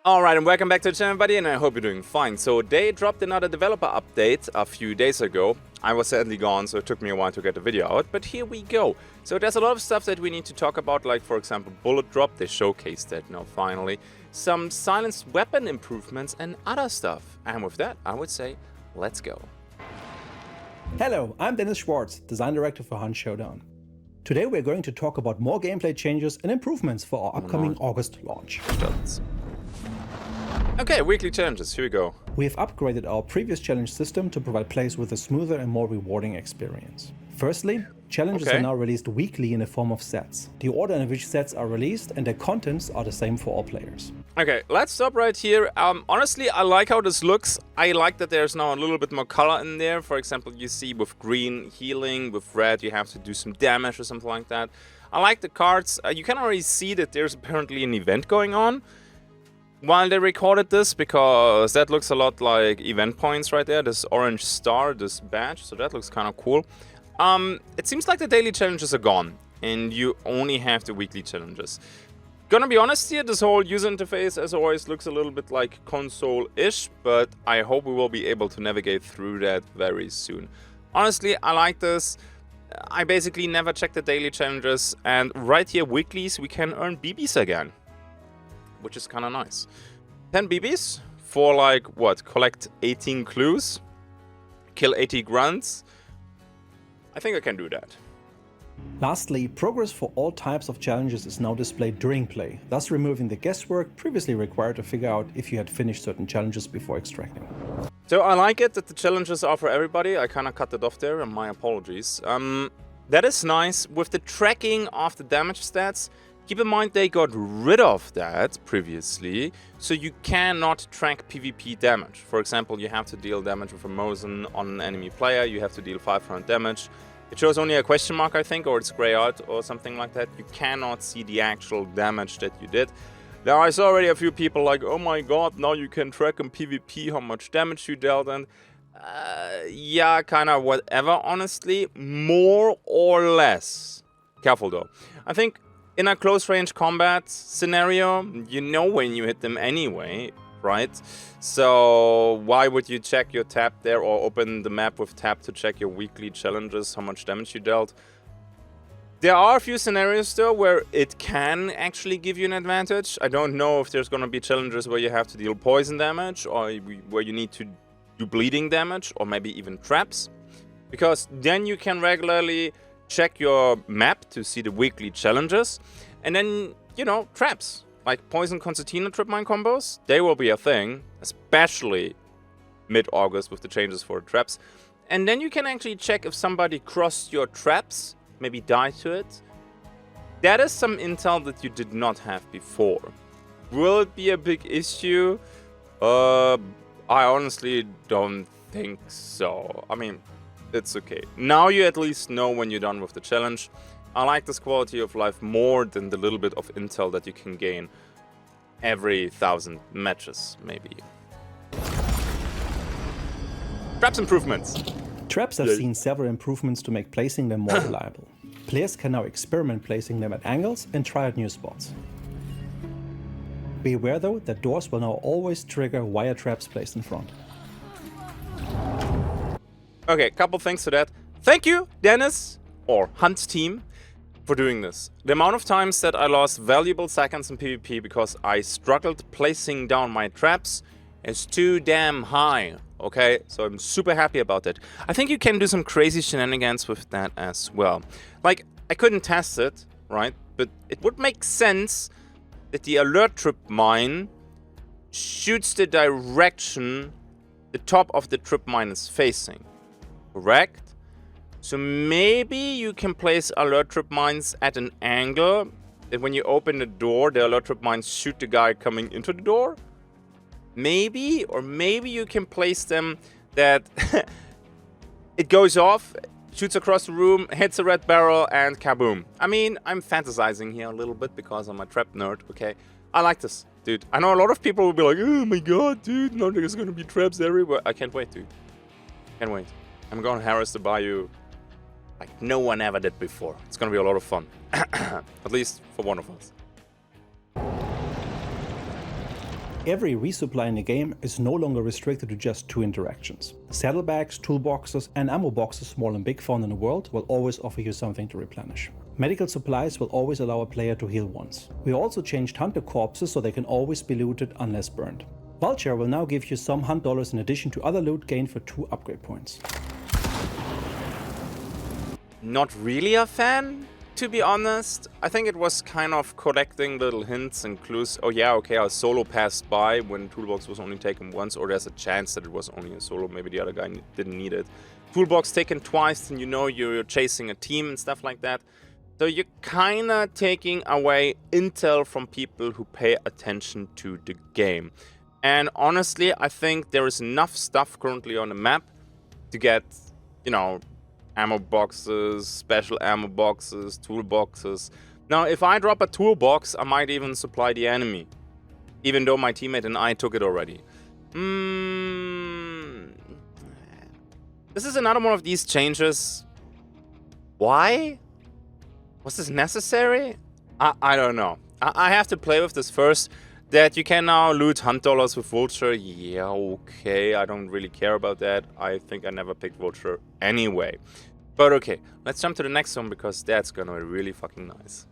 Alright, and welcome back to the channel, everybody, and I hope you're doing fine. So they dropped another developer update a few days ago. I was sadly gone, so it took me a while to get the video out, but here we go. So there's a lot of stuff that we need to talk about, like for example bullet drop, they showcased that now finally. Some silenced weapon improvements and other stuff. And with that, I would say, let's go. Hello, I'm Dennis Schwartz, Design Director for Showdown. Today we're going to talk about more gameplay changes and improvements for our upcoming August launch. Okay, weekly challenges, here we go. We have upgraded our previous challenge system to provide players with a smoother and more rewarding experience. Firstly, challenges are now released weekly in the form of sets. The order in which sets are released and their contents are the same for all players. Okay, let's stop right here. Honestly, I like how this looks. I like that there's now a little bit more color in there. For example, you see with green healing, with red you have to do some damage or something like that. I like the cards. You can already see that there's apparently an event going on while they recorded this, because that looks a lot like event points right there. This orange star, this badge, so that looks kind of cool. It seems like the daily challenges are gone and you only have the weekly challenges. Gonna be honest here, this whole user interface as always looks a little bit like console-ish, but I hope we will be able to navigate through that very soon. Honestly, I like this. I basically never check the daily challenges, and right here, weeklies, we can earn BBs again, which is kind of nice. 10 BBs for like, what, collect 18 clues, kill 80 grunts. I think I can do that. Lastly, progress for all types of challenges is now displayed during play, thus removing the guesswork previously required to figure out if you had finished certain challenges before extracting. So I like it that the challenges are for everybody. I kind of cut it off there, and my apologies. That is nice. With the tracking of the damage stats, keep in mind they got rid of that previously, so you cannot track PvP damage. For example, you have to deal damage with a Mosin on an enemy player, you have to deal 500 damage. It shows only a question mark, I think, or it's grey out or something like that. You cannot see the actual damage that you did. Now, I saw already a few people like, oh my god, now you can track in PvP how much damage you dealt, and yeah, kind of whatever, honestly. More or less. Careful though. I think in a close range combat scenario, you know when you hit them anyway, right? So why would you check your tab there or open the map with tab to check your weekly challenges, how much damage you dealt? There are a few scenarios though where it can actually give you an advantage. I don't know if there's gonna be challenges where you have to deal poison damage or where you need to do bleeding damage or maybe even traps, because then you can regularly check your map to see the weekly challenges, and then, you know, traps like poison concertina trip mine combos, they will be a thing, especially mid-August with the changes for traps. And then you can actually check if somebody crossed your traps, maybe died to it. That is some intel that you did not have before. Will it be a big issue? I honestly don't think so. I mean, it's okay. Now you at least know when you're done with the challenge. I like this quality of life more than the little bit of intel that you can gain every 1,000 matches, maybe. Traps improvements. Traps have seen several improvements to make placing them more reliable. Players can now experiment placing them at angles and try out new spots. Be aware though that doors will now always trigger wire traps placed in front. Okay, couple things to that. Thank you, Dennis, or Hunt team, for doing this. The amount of times that I lost valuable seconds in PvP because I struggled placing down my traps is too damn high, okay? So I'm super happy about it. I think you can do some crazy shenanigans with that as well. Like, I couldn't test it, right? But it would make sense that the alert trip mine shoots the direction the top of the trip mine is facing. Correct? So maybe you can place alert trip mines at an angle that when you open the door, the alert trip mines shoot the guy coming into the door? Maybe? Or maybe you can place them that it goes off, shoots across the room, hits a red barrel, and kaboom. I mean, I'm fantasizing here a little bit because I'm a trap nerd, okay? I like this, dude. I know a lot of people will be like, oh my god, dude, no, there's gonna be traps everywhere. I can't wait, dude. Can't wait. I'm gonna harass the bayou like no one ever did before. It's gonna be a lot of fun. At least for one of us. Every resupply in the game is no longer restricted to just 2 interactions. Saddlebags, toolboxes and ammo boxes, small and big, found in the world will always offer you something to replenish. Medical supplies will always allow a player to heal once. We also changed hunter corpses so they can always be looted unless burned. Vulture will now give you some hunt dollars in addition to other loot gained for 2 upgrade points. Not really a fan, to be honest. I think it was kind of collecting little hints and clues. Oh yeah, okay, our solo passed by when toolbox was only taken once, or there's a chance that it was only a solo, maybe the other guy didn't need it. Toolbox taken twice, and you know you're chasing a team and stuff like that. So you're kinda taking away intel from people who pay attention to the game. And honestly, I think there is enough stuff currently on the map to get, you know, ammo boxes, special ammo boxes, toolboxes. Now, if I drop a toolbox, I might even supply the enemy, even though my teammate and I took it already. This is another one of these changes. Why? Was this necessary? I don't know. I have to play with this first. That you can now loot hunt dollars with Vulture. Yeah, okay. I don't really care about that. I think I never picked Vulture anyway. But okay, let's jump to the next one because that's gonna be really fucking nice.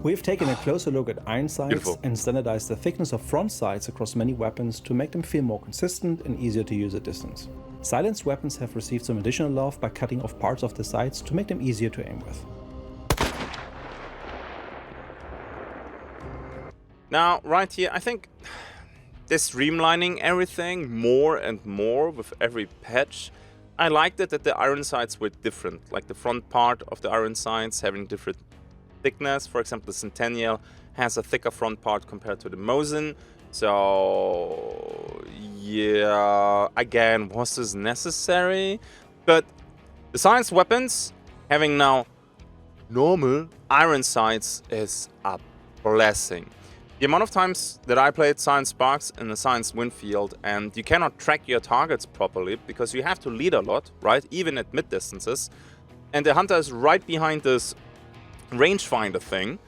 We've taken a closer look at iron sights Beautiful. and standardized the thickness of front sights across many weapons to make them feel more consistent and easier to use at distance. Silenced weapons have received some additional love by cutting off parts of the sights to make them easier to aim with. Now, right here, I think they're streamlining everything more and more with every patch. I liked it that the iron sights were different, like the front part of the iron sights having different thickness. For example, the Centennial has a thicker front part compared to the Mosin. So, yeah, again, was this necessary? But the silenced weapons having now normal iron sights is a blessing. The amount of times that I played Science Sparks in the Science Windfield and you cannot track your targets properly because you have to lead a lot, right? Even at mid distances. And the hunter is right behind this rangefinder thing.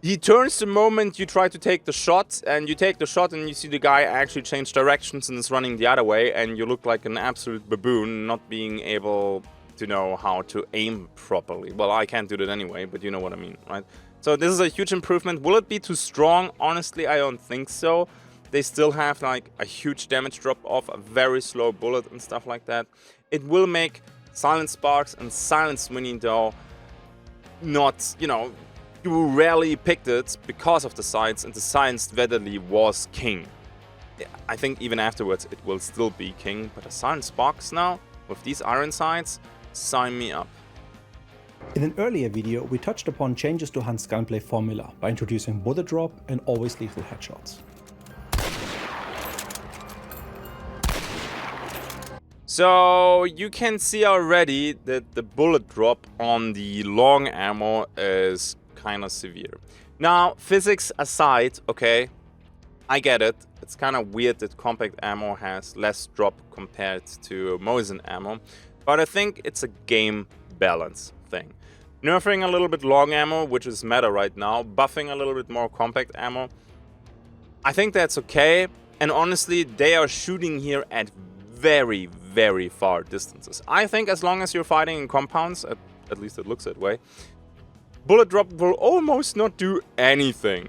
He turns the moment you try to take the shot, and you take the shot and you see the guy actually change directions and is running the other way, and you look like an absolute baboon not being able to know how to aim properly. Well, I can't do that anyway, but you know what I mean, right? So this is a huge improvement. Will it be too strong? Honestly, I don't think so. They still have like a huge damage drop off, a very slow bullet and stuff like that. It will make Silent Sparks and Silent Winnie though not, you know, you rarely picked it because of the sights, and the Silenced Vedderly was king. I think even afterwards it will still be king, but a Silent Sparks now with these iron sights, sign me up. In an earlier video, we touched upon changes to Hunt's gunplay formula by introducing bullet drop and always lethal headshots. So you can see already that the bullet drop on the long ammo is kind of severe. Now, physics aside, okay, I get it. It's kind of weird that compact ammo has less drop compared to Mosin ammo, but I think it's a game balance thing. Nerfing a little bit long ammo, which is meta right now, buffing a little bit more compact ammo, I think that's okay. And honestly, they are shooting here at very, very far distances. I think as long as you're fighting in compounds, at least it looks that way, bullet drop will almost not do anything.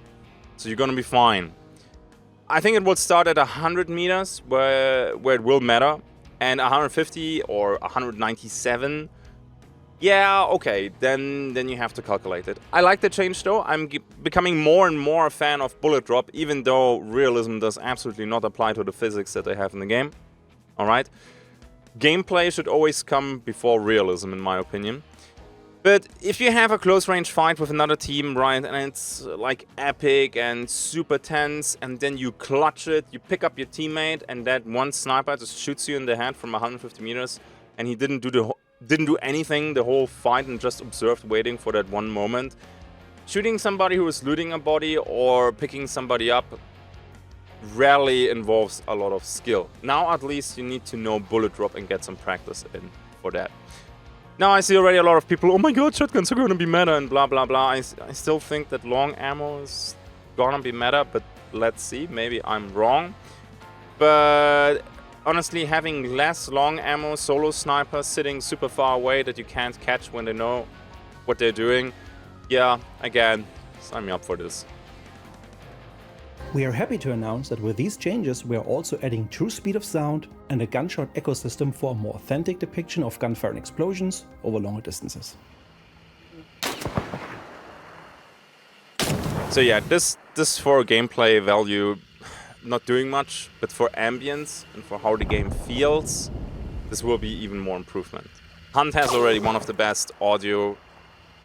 So you're gonna be fine. I think it will start at 100 meters where it will matter, and 150 or 197. Yeah, okay, then you have to calculate it. I like the change though. I'm becoming more and more a fan of bullet drop, even though realism does absolutely not apply to the physics that they have in the game. Alright? Gameplay should always come before realism, in my opinion. But if you have a close range fight with another team, right, and it's like epic and super tense, and then you clutch it, you pick up your teammate, and that one sniper just shoots you in the head from 150 meters, and he didn't do anything the whole fight and just observed waiting for that one moment. Shooting somebody who is looting a body or picking somebody up rarely involves a lot of skill. Now at least you need to know bullet drop and get some practice in for that. Now I see already a lot of people, oh my god, shotguns are gonna be meta and blah blah blah. I still think that long ammo is gonna be meta, but let's see. Maybe I'm wrong. But honestly, having less long ammo solo snipers sitting super far away that you can't catch when they know what they're doing, yeah, again, sign me up for this. We are happy to announce that with these changes we are also adding true speed of sound and a gunshot ecosystem for a more authentic depiction of gunfire and explosions over longer distances. So yeah, this for gameplay value, not doing much, but for ambience and for how the game feels, this will be even more improvement. Hunt has already one of the best audio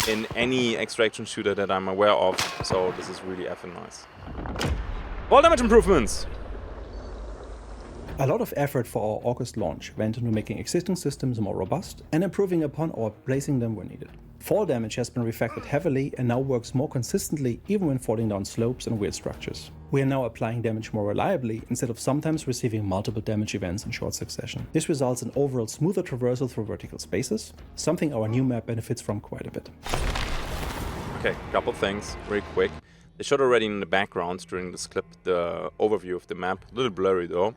in any extraction shooter that I'm aware of, so this is really effing nice. Fall damage improvements! A lot of effort for our August launch went into making existing systems more robust and improving upon or replacing them when needed. Fall damage has been refactored heavily and now works more consistently even when falling down slopes and weird structures. We are now applying damage more reliably instead of sometimes receiving multiple damage events in short succession. This results in overall smoother traversal through vertical spaces, something our new map benefits from quite a bit. Okay, couple things, really quick. They showed already in the background during this clip the overview of the map, a little blurry though.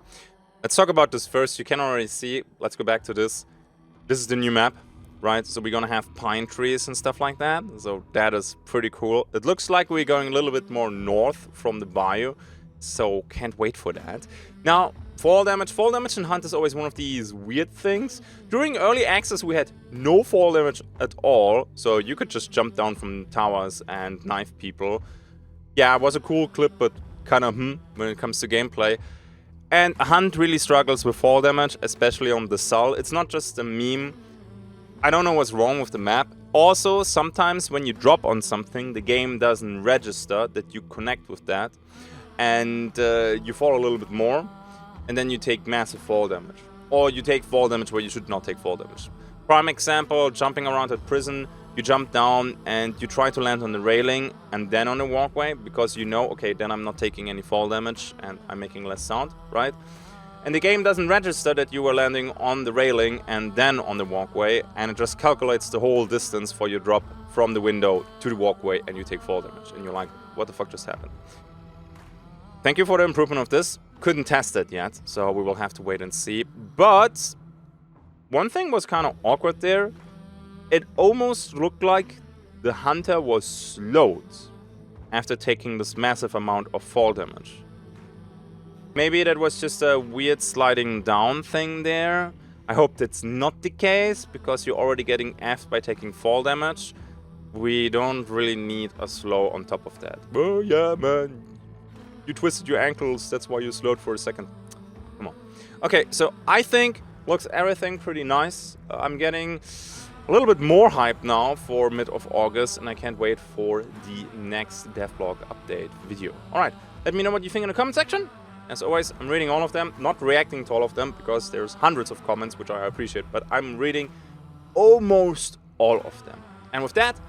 Let's talk about this first. You can already see, let's go back to this. This is the new map, right? So we're gonna have pine trees and stuff like that. So that is pretty cool. It looks like we're going a little bit more north from the bayou, so can't wait for that. Now, fall damage in Hunt is always one of these weird things. During early access we had no fall damage at all, so you could just jump down from towers and knife people. Yeah, it was a cool clip, but kind of when it comes to gameplay. And Hunt really struggles with fall damage, especially on the Sol. It's not just a meme. I don't know what's wrong with the map. Also, sometimes when you drop on something, the game doesn't register that you connect with that. And you fall a little bit more, and then you take massive fall damage. Or you take fall damage where you should not take fall damage. Prime example, jumping around at prison. You jump down and you try to land on the railing and then on the walkway because you know, okay, then I'm not taking any fall damage and I'm making less sound, right? And the game doesn't register that you were landing on the railing and then on the walkway, and it just calculates the whole distance for your drop from the window to the walkway and you take fall damage. And you're like, what the fuck just happened? Thank you for the improvement of this. Couldn't test it yet, so we will have to wait and see. But one thing was kind of awkward there. It almost looked like the hunter was slowed after taking this massive amount of fall damage. Maybe that was just a weird sliding down thing there. I hope that's not the case, because you're already getting effed by taking fall damage. We don't really need a slow on top of that. Oh yeah, man. You twisted your ankles, that's why you slowed for a second. Come on. Okay, so I think looks everything pretty nice. I'm getting a little bit more hype now for mid of August, and I can't wait for the next devlog update video. Alright, let me know what you think in the comment section. As always, I'm reading all of them, not reacting to all of them, because there's hundreds of comments, which I appreciate, but I'm reading almost all of them. And with that,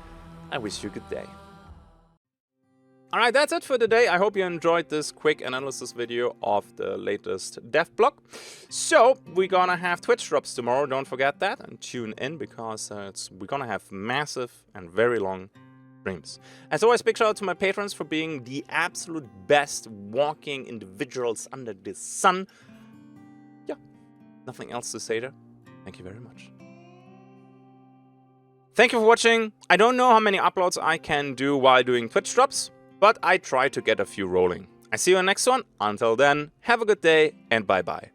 I wish you a good day. Alright, that's it for today. I hope you enjoyed this quick analysis video of the latest dev blog. So, we're gonna have Twitch drops tomorrow, don't forget that, and tune in, because we're gonna have massive and very long streams. As always, big shout out to my patrons for being the absolute best walking individuals under the sun. Yeah, nothing else to say there. Thank you very much. Thank you for watching. I don't know how many uploads I can do while doing Twitch drops, but I try to get a few rolling. I see you in the next one. Until then, have a good day and bye-bye.